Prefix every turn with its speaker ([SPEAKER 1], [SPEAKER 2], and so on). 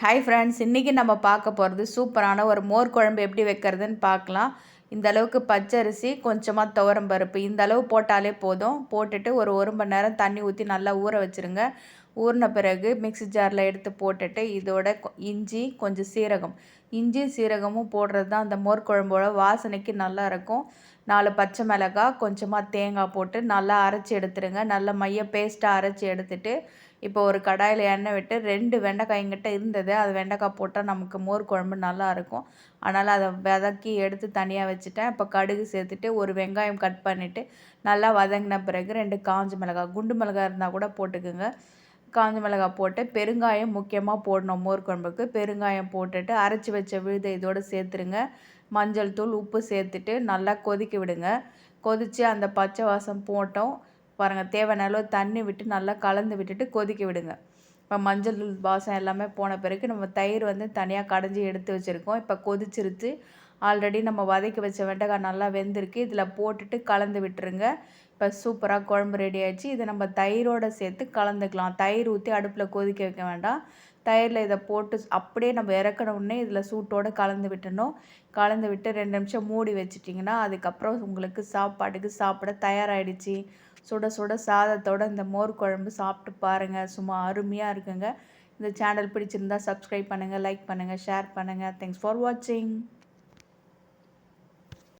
[SPEAKER 1] Hi friends, இன்றைக்கி நம்ம பார்க்க போகிறது சூப்பரான ஒரு மோர் குழம்பு எப்படி வைக்கிறதுன்னு பார்க்கலாம். இந்த அளவுக்கு பச்சரிசி, கொஞ்சமாக துவரம் பருப்பு இந்த அளவு போட்டாலே போதும். போட்டுட்டு ஒரு மணி நேரம் தண்ணி ஊற்றி நல்லா ஊற வச்சுருங்க. ஊறின பிறகு மிக்ஸி ஜாரில் எடுத்து போட்டுட்டு இதோட இஞ்சி, கொஞ்சம் சீரகம், இஞ்சி சீரகமும் போடுறது தான் அந்த மோர் குழம்போட வாசனைக்கு நல்லா இருக்கும். 4 பச்சை மிளகாய், கொஞ்சமாக தேங்காய் போட்டு நல்லா அரைச்சி எடுத்துடுங்க. நல்லா மைய பேஸ்ட்டாக அரைச்சி எடுத்துட்டு இப்போ ஒரு கடாயில் எண்ணெய் விட்டு 2 வெண்டைக்காய் எங்கிட்ட இருந்தது. அது வெண்டைக்காய் போட்டால் நமக்கு மோர் குழம்பு நல்லாயிருக்கும். அதனால் அதை வதக்கி எடுத்து தனியாக வச்சுட்டேன். இப்போ கடுகு சேர்த்துட்டு ஒரு வெங்காயம் கட் பண்ணிவிட்டு நல்லா வதங்கின பிறகு 2 காஞ்ச மிளகாய், குண்டு மிளகாய் இருந்தால் கூட போட்டுக்குங்க. காஞ்ச மிளகாய் போட்டு பெருங்காயம் முக்கியமாக போடணும் மோர் குழம்புக்கு. பெருங்காயம் போட்டுட்டு அரைச்சி வச்ச விழுதை இதோடு சேர்த்துருங்க. மஞ்சள் தூள், உப்பு சேர்த்துட்டு நல்லா கொதிக்க விடுங்க. கொதித்து அந்த பச்சை வாசம் போட்டோம் பாருங்கள். தேவையான அளவு தண்ணி விட்டு நல்லா கலந்து விட்டுட்டு கொதிக்க விடுங்க. இப்போ மஞ்சள் வாசம் எல்லாமே போன பிறகு நம்ம தயிர் தனியாக கடைஞ்சி எடுத்து வச்சுருக்கோம். இப்போ கொதிச்சிருச்சு. ஆல்ரெடி நம்ம வதக்கி வச்ச வெண்டைக்காய் நல்லா வெந்திருக்கு. இதில் போட்டுட்டு கலந்து விட்டுருங்க. இப்போ சூப்பராக குழம்பு ரெடி ஆகிடுச்சு. இதை நம்ம தயிரோடு சேர்த்து கலந்துக்கலாம். தயிர் ஊற்றி அடுப்பில் கொதிக்க வைக்க வேண்டாம். தயிரில் இதை போட்டு அப்படியே நம்ம இறக்கின உடனே இதில் சூட்டோடு கலந்து விட்டுணும். கலந்து விட்டு 2 நிமிஷம் மூடி வச்சிட்டிங்கன்னா அதுக்கப்புறம் உங்களுக்கு சாப்பாட்டுக்கு சாப்பிட தயாராகிடுச்சு. சுட சுட சாதத்தோட இந்த மோர் குழம்பு சாப்பிட்டு பாருங்கள். சும்மா அருமையாக இருக்குங்க. இந்த சேனல் பிடிச்சிருந்தா சப்ஸ்கிரைப் பண்ணுங்கள், லைக் பண்ணுங்கள், ஷேர் பண்ணுங்கள். தேங்க்ஸ் ஃபார் வாட்சிங்.